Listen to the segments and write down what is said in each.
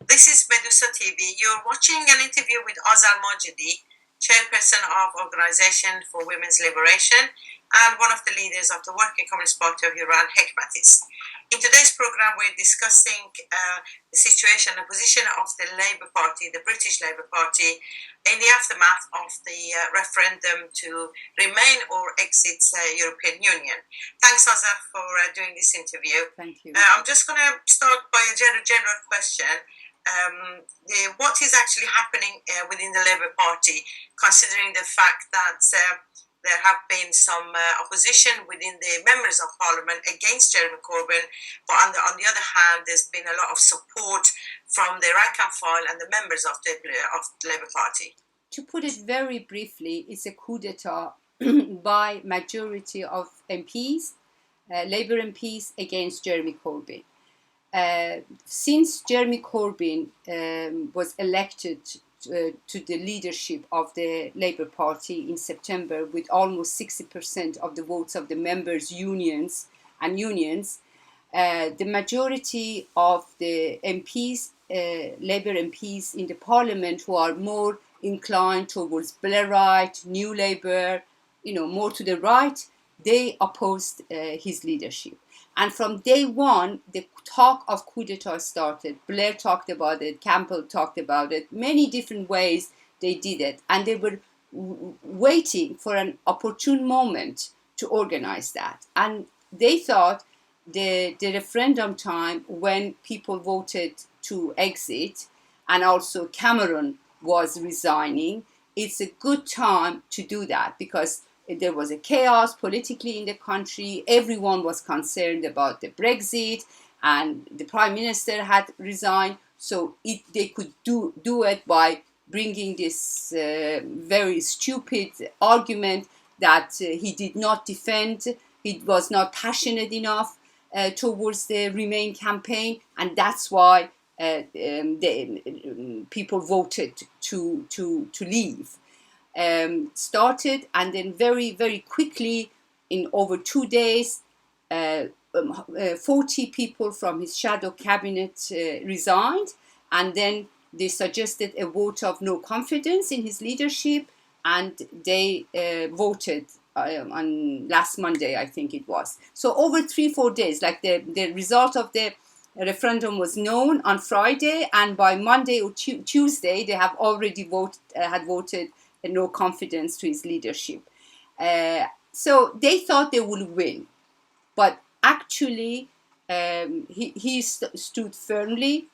This is Medusa TV. You're watching an interview with Azal Majidi, chairperson of Organization for Women's Liberation and one of the leaders of the Working Communist Party of Iran, Hekmatis. In today's program, we're discussing the situation and position of the Labour Party, the British Labour Party, in the aftermath of the referendum to remain or exit European Union. Thanks, Azal, for doing this interview. Thank you. I'm just going to start by a general question. What is actually happening within the Labour Party, considering the fact that there have been some opposition within the members of Parliament against Jeremy Corbyn, but on the other hand, there's been a lot of support from the rank and file and the members of the Labour Party. To put it very briefly, it's a coup d'etat by majority of MPs, Labour MPs, against Jeremy Corbyn. Since Jeremy Corbyn was elected to the leadership of the Labour Party in September with almost 60% of the votes of the members' unions, the majority of the MPs, Labour MPs in the Parliament who are more inclined towards Blairite, New Labour, more to the right, they opposed his leadership. And from day one, the talk of coup d'etat started. Blair talked about it, Campbell talked about it, many different ways they did it. And they were waiting for an opportune moment to organize that. And they thought the referendum time, when people voted to exit, and also Cameron was resigning, it's a good time to do that because there was a chaos politically in the country. Everyone was concerned about the Brexit, and the Prime Minister had resigned. So they could do it by bringing this very stupid argument that he did not defend, he was not passionate enough towards the Remain campaign, and that's why people voted to leave. Started, and then very, very quickly, in over 2 days, 40 people from his shadow cabinet resigned, and then they suggested a vote of no confidence in his leadership, and they voted on last Monday, I think it was. So over 3-4 days, like the result of the referendum was known on Friday, and by Monday or Tuesday, they have already had voted no confidence to his leadership. So they thought they would win, but actually he stood firmly,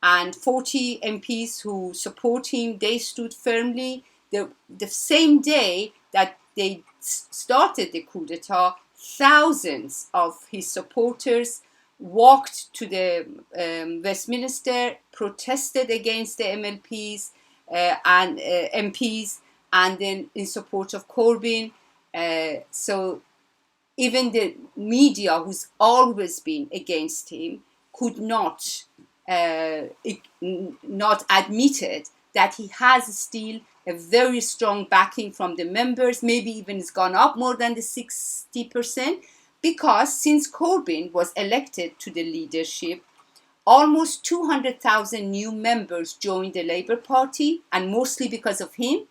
and 40 MPs who support him, they stood firmly. The same day that they started the coup d'etat, thousands of his supporters walked to the Westminster, protested against the MLPs and MPs, and then in support of Corbyn. So even the media, who's always been against him, could not admitted that he has still a very strong backing from the members. Maybe even it's gone up more than the 60%, because since Corbyn was elected to the leadership, almost 200,000 new members joined the Labour Party, and mostly because of him.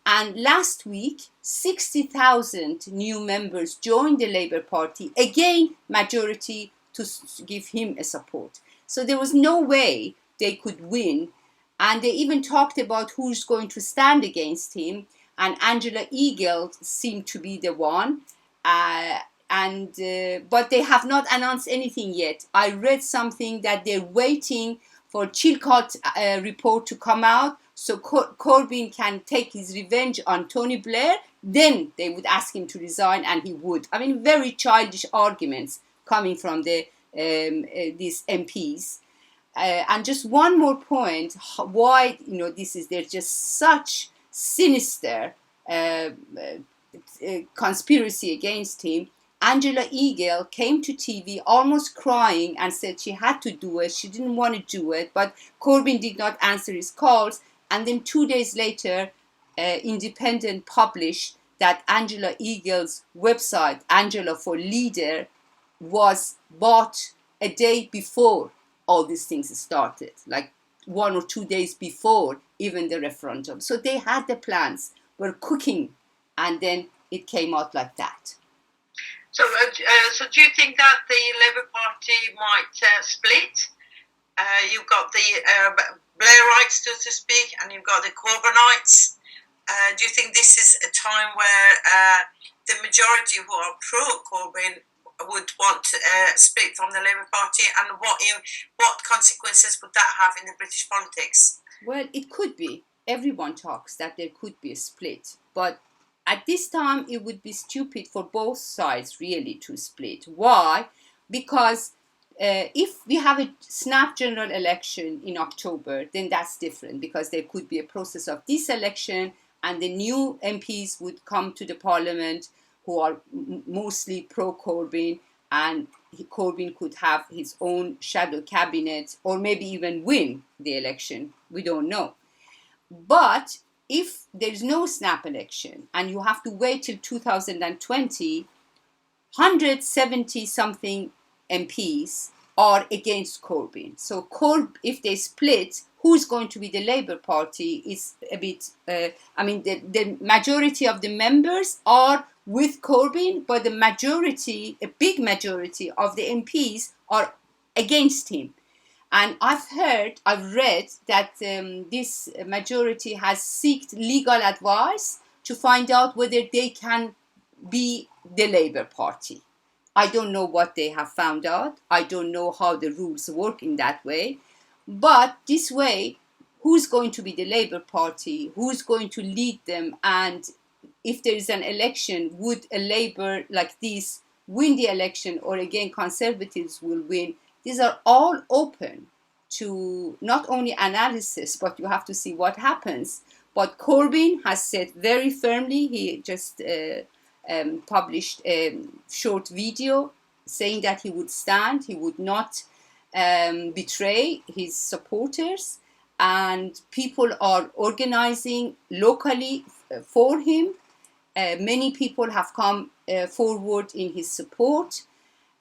And last week, 60,000 new members joined the Labour Party, again, majority to give him a support. So there was no way they could win. And they even talked about who's going to stand against him. And Angela Eagle seemed to be the one. But they have not announced anything yet. I read something that they're waiting for Chilcot report to come out, so Corbyn can take his revenge on Tony Blair. Then they would ask him to resign, and he would. I mean, very childish arguments coming from these MPs. And just one more point, why there's just such sinister conspiracy against him. Angela Eagle came to TV almost crying and said she had to do it. She didn't want to do it, but Corbyn did not answer his calls. And then 2 days later, Independent published that Angela Eagle's website, Angela for Leader, was bought a day before all these things started, like 1 or 2 days before even the referendum. So they had the plans, were cooking, and then it came out like that. So do you think that the Labour Party might split? You've got the Blairites, so to speak, and you've got the Corbynites. Do you think this is a time where the majority who are pro-Corbyn would want to split from the Labour Party, and what consequences would that have in the British politics? Well, it could be. Everyone talks that there could be a split, but at this time it would be stupid for both sides really to split. Why? Because if we have a snap general election in October, then that's different, because there could be a process of deselection and the new MPs would come to the parliament who are mostly pro-Corbyn, and Corbyn could have his own shadow cabinet or maybe even win the election. We don't know. But if there's no snap election and you have to wait till 2020, 170 something MPs are against Corbyn. So if they split, who's going to be the Labour Party is a bit, the majority of the members are with Corbyn, but a big majority of the MPs are against him. And I've read that this majority has sought legal advice to find out whether they can be the Labour Party. I don't know what they have found out. I don't know how the rules work in that way. But this way, who's going to be the Labour Party? Who's going to lead them? And if there is an election, would a Labour like this win the election, or again Conservatives will win? These are all open to not only analysis, but you have to see what happens. But Corbyn has said very firmly, he just published a short video saying that he would stand, he would not betray his supporters, and people are organizing locally for him. Many people have come forward in his support.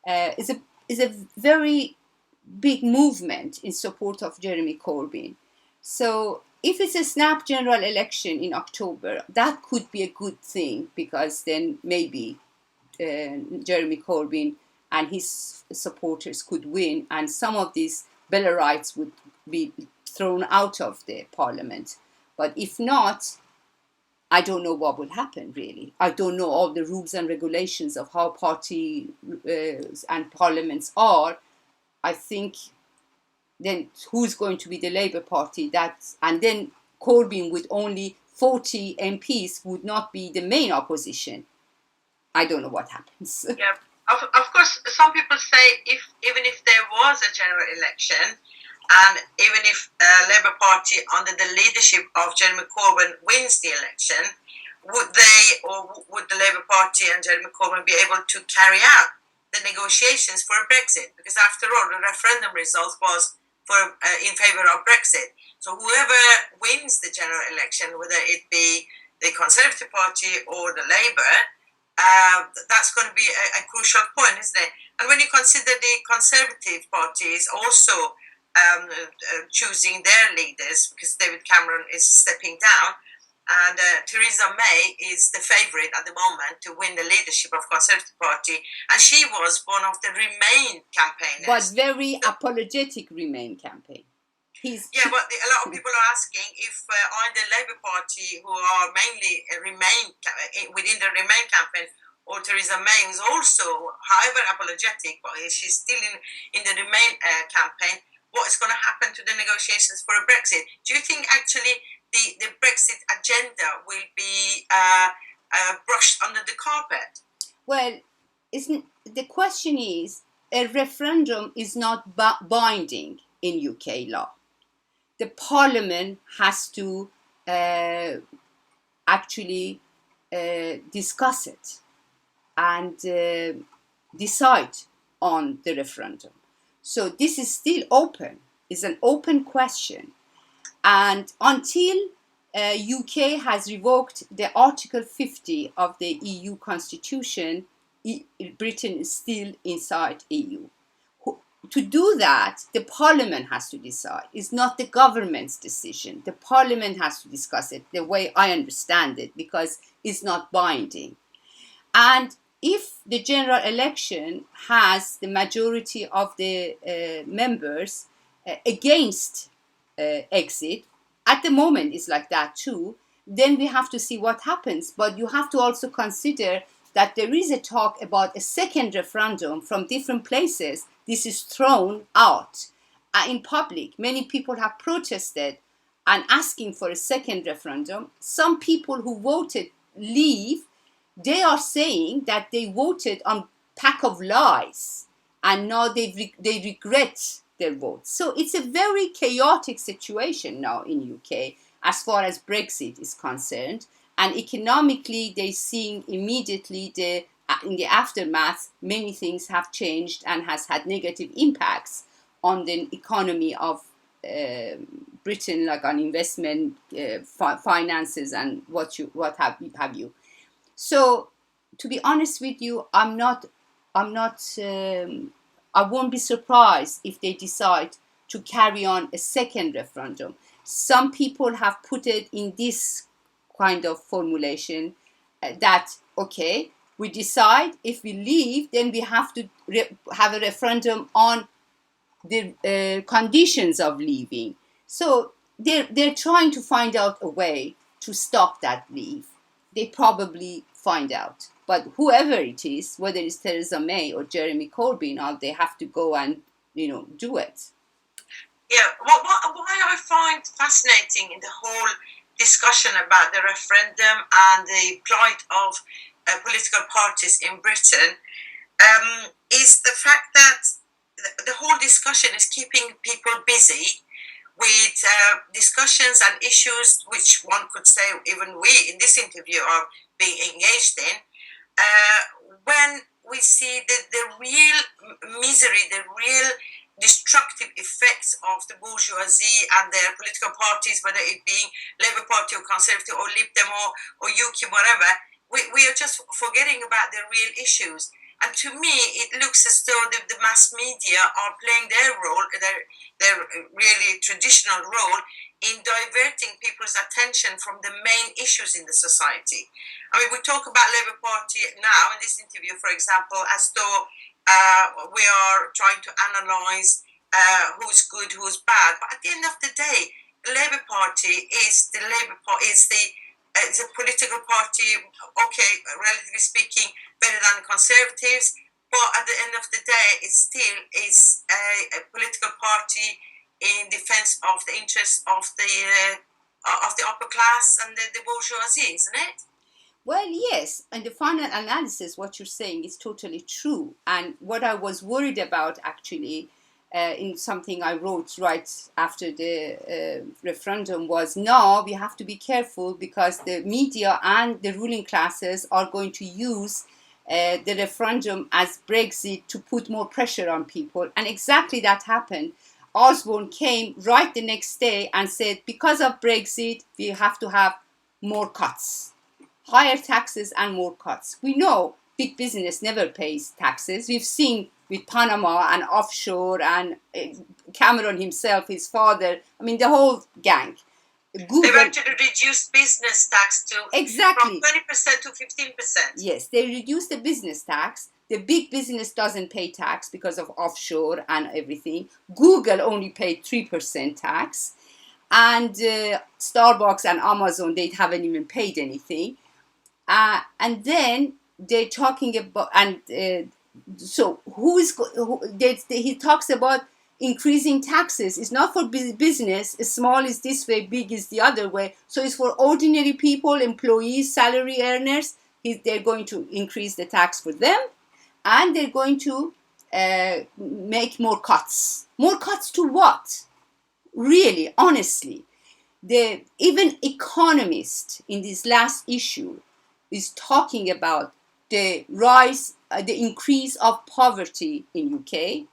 It's a very big movement in support of Jeremy Corbyn. So if it's a snap general election in October, that could be a good thing, because then maybe Jeremy Corbyn and his supporters could win, and some of these Blairites would be thrown out of the parliament. But if not, I don't know what will happen, really. I don't know all the rules and regulations of how parties and parliaments are. I think then who's going to be the Labour Party? And then Corbyn with only 40 MPs would not be the main opposition. I don't know what happens. Yeah, of course, some people say even if there was a general election, and even if Labour Party under the leadership of Jeremy Corbyn wins the election, would the Labour Party and Jeremy Corbyn be able to carry out the negotiations for a Brexit? Because after all, the referendum result was in favour of Brexit. So whoever wins the general election, whether it be the Conservative Party or the Labour, that's going to be a crucial point, isn't it? And when you consider the Conservative Party is also choosing their leaders, because David Cameron is stepping down, and Theresa May is the favourite at the moment to win the leadership of Conservative Party, and she was one of the Remain campaigners. But very apologetic Remain campaign. Yeah, but a lot of people are asking if either Labour Party, who are mainly within the Remain campaign, or Theresa May, who's also, however apologetic, but she's still in the Remain campaign, what is going to happen to the negotiations for a Brexit? Do you think actually the Brexit agenda will be brushed under the carpet? Well, the question is, a referendum is not binding in UK law. The Parliament has to actually discuss it and decide on the referendum. So this is still open. It's an open question. And until UK has revoked the Article 50 of the EU Constitution, Britain is still inside EU. to do that, the parliament has to decide. It's not the government's decision. The parliament has to discuss it, the way I understand it, because it's not binding. And if the general election has the majority of the members against exit, at the moment it's like that too, then we have to see what happens. But you have to also consider that there is a talk about a second referendum from different places. This is thrown out in public. Many people have protested and asking for a second referendum. Some people who voted leave, they are saying that they voted on pack of lies and now they regret their votes. So it's a very chaotic situation now in UK as far as Brexit is concerned. And economically, they're seeing immediately in the aftermath, many things have changed and has had negative impacts on the economy of Britain, like on investment, finances, and what have you. So, to be honest with you, I won't be surprised if they decide to carry on a second referendum. Some people have put it in this kind of formulation that, okay, we decide if we leave, then we have to have a referendum on the conditions of leaving. So they're trying to find out a way to stop that leave. They probably find out. But whoever it is, whether it's Theresa May or Jeremy Corbyn, they have to go and do it. Yeah, what I find fascinating in the whole discussion about the referendum and the plight of political parties in Britain is the fact that the whole discussion is keeping people busy with discussions and issues which one could say even we in this interview are being engaged in, when we see the real misery, the real destructive effects of the bourgeoisie and their political parties, whether it being Labour Party or Conservative or Lib Dem or UKIP, whatever, we are just forgetting about the real issues. And to me, it looks as though the mass media are playing their role, their really traditional role, in diverting people's attention from the main issues in the society. I mean, we talk about Labour Party now in this interview, for example, as though we are trying to analyse who's good, who's bad. But at the end of the day, the Labour Party is the it's a political party, okay, relatively speaking, better than the Conservatives, but at the end of the day, it still is a political party in defence of the interests of the upper class and the bourgeoisie, isn't it? Well, yes, and the final analysis, what you're saying is totally true. And what I was worried about, actually, in something I wrote right after the referendum was, now we have to be careful because the media and the ruling classes are going to use the referendum as Brexit to put more pressure on people. And exactly that happened. Osborne came right the next day and said, because of Brexit, we have to have more cuts, higher taxes and more cuts. We know big business never pays taxes. We've seen with Panama and offshore and Cameron himself, his father, I mean, the whole gang. Google, they went to reduce business tax to exactly from 20% to 15%. Yes, they reduced the business tax. The big business doesn't pay tax because of offshore and everything. Google only paid 3% tax. And Starbucks and Amazon, they haven't even paid anything. And then they're talking about, and so he talks about increasing taxes. It's not for business. Small is this way, big is the other way. So it's for ordinary people, employees, salary earners. They're going to increase the tax for them, and they're going to make more cuts. More cuts to what? Really, honestly, even economists in this last issue is talking about the rise, the increase of poverty in UK,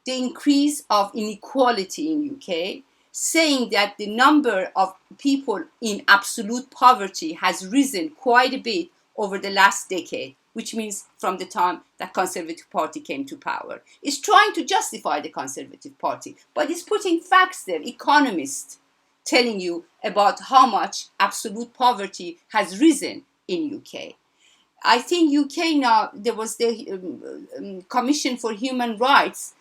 the increase of inequality in UK, saying that the number of people in absolute poverty has risen quite a bit over the last decade. which means from the time that Conservative Party came to power. It's trying to justify the Conservative Party, but it's putting facts there, economists telling you about how much absolute poverty has risen in UK. I think UK now, there was the Commission for Human Rights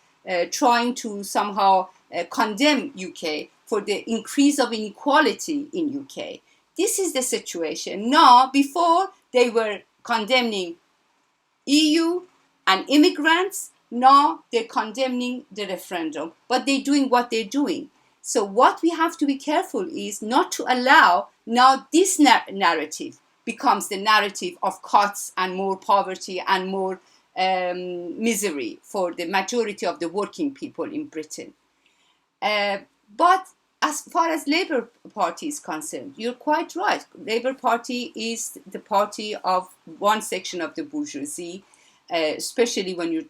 trying to somehow condemn UK for the increase of inequality in UK. This is the situation. Now, before they were condemning EU and immigrants, now they're condemning the referendum, but they're doing what they're doing. So what we have to be careful is not to allow now this narrative becomes the narrative of cuts and more poverty and more misery for the majority of the working people in Britain. But as far as Labour Party is concerned, you're quite right. Labour Party is the party of one section of the bourgeoisie, especially when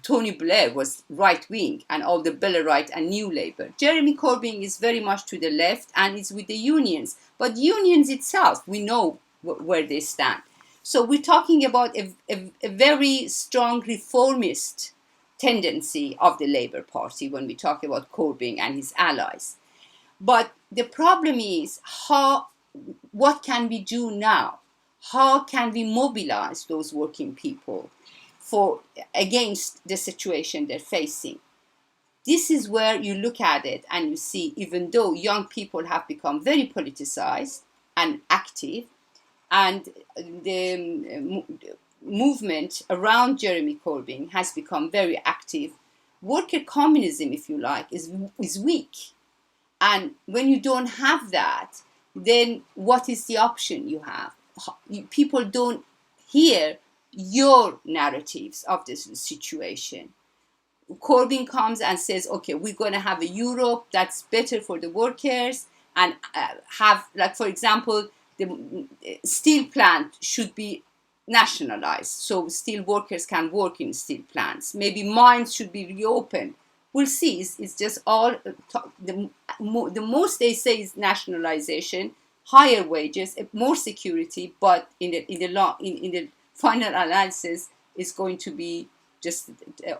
Tony Blair was right-wing and all the Blairite and New Labour. Jeremy Corbyn is very much to the left and is with the unions. But unions itself, we know where they stand. So we're talking about a very strong reformist tendency of the Labour Party when we talk about Corbyn and his allies. But the problem is what can we do now? How can we mobilize those working people against the situation they're facing? This is where you look at it and you see, even though young people have become very politicized and active, and the movement around Jeremy Corbyn has become very active, worker communism, if you like, is weak. And when you don't have that, then what is the option you have? People don't hear your narratives of this situation. Corbyn comes and says, okay, we're going to have a Europe that's better for the workers and have, like, for example, the steel plant should be nationalized so steel workers can work in steel plants. Maybe mines should be reopened. We'll see. It's just all the most they say is nationalization, higher wages, more security, but in the final analysis, it's going to be just,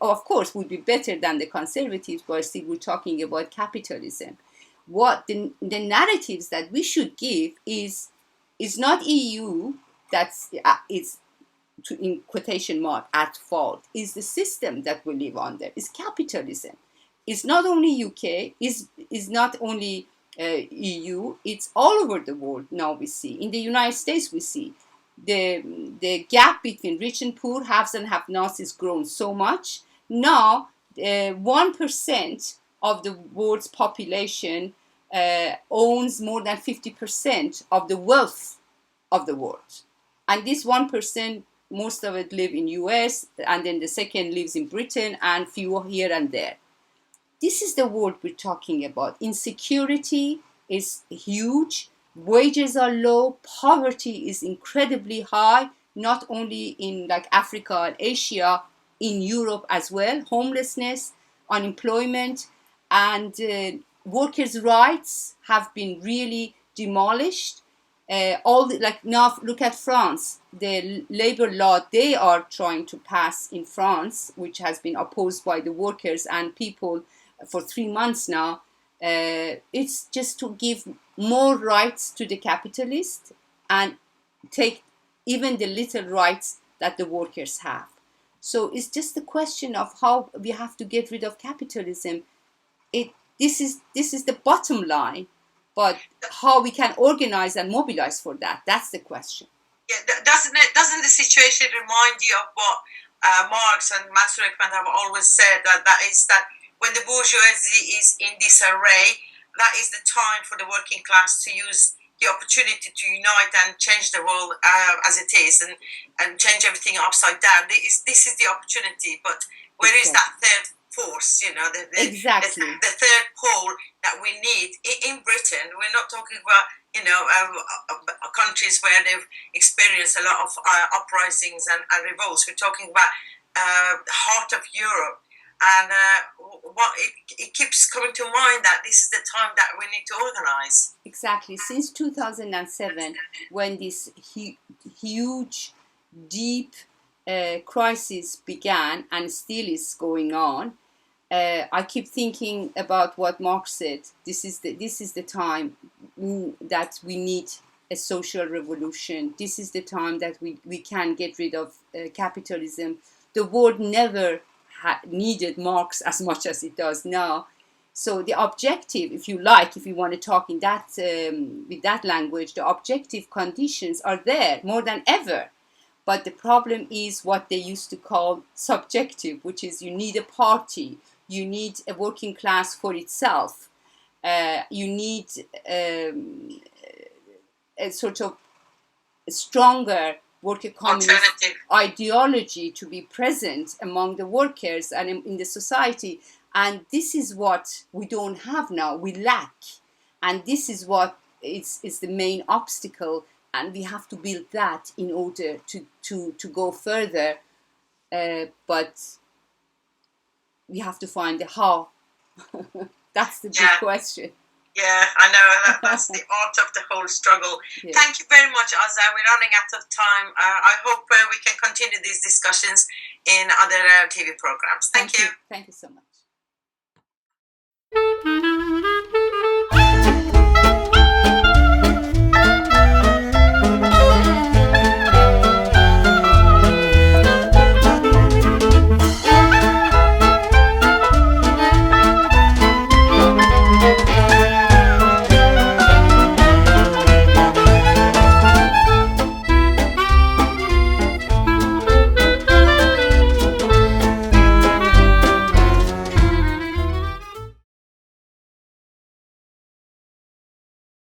of course, would be better than the Conservatives, but still we're talking about capitalism. What the narratives that we should give is not EU that's in quotation mark at fault. Is the system that we live under. It's capitalism. It's not only UK. Is not only EU. It's all over the world now. We see in the United States we see the gap between rich and poor, haves and have-nots, is grown so much. Now 1% of the world's population owns more than 50% of the wealth of the world. And this 1%, most of it live in US, and then the second lives in Britain, and few here and there. This is the world we're talking about. Insecurity is huge, wages are low, poverty is incredibly high, not only in like Africa and Asia, in Europe as well, homelessness, unemployment, and workers' rights have been really demolished. Now look at France, the labor law they are trying to pass in France, which has been opposed by the workers and people for 3 months now. It's just to give more rights to the capitalists and take even the little rights that the workers have. So it's just a question of how we have to get rid of capitalism. This is the bottom line. But how we can organize and mobilize for that—that's the question. Yeah, doesn't the situation remind you of what Marx and Mansur Ekman have always said, that is that when the bourgeoisie is in disarray, that is the time for the working class to use the opportunity to unite and change the world as it is, and change everything upside down. This is the opportunity, but where is that third force, exactly. The third pole that we need in Britain? We're not talking about countries where they've experienced a lot of uprisings and revolts. We're talking about the heart of Europe, and it keeps coming to mind that this is the time that we need to organize. Exactly. Since 2007, when this huge deep crisis began and still is going on. I keep thinking about what Marx said. This is the time that we need a social revolution. This is the time that we can get rid of capitalism. The world never needed Marx as much as it does now. So the objective, if you like, if you want to talk in that with that language, the objective conditions are there more than ever. But the problem is what they used to call subjective, which is you need a party, you need a working class for itself, you need a sort of stronger worker communist ideology to be present among the workers and in the society. And this is what we don't have now, we lack. And this is what is the main obstacle, and we have to build that in order to go further. But we have to find the how. That's the big question. Yeah, I know. That's the art of the whole struggle. Yeah. Thank you very much, Azza. We're running out of time. I hope we can continue these discussions in other TV programs. Thank you. Thank you so much.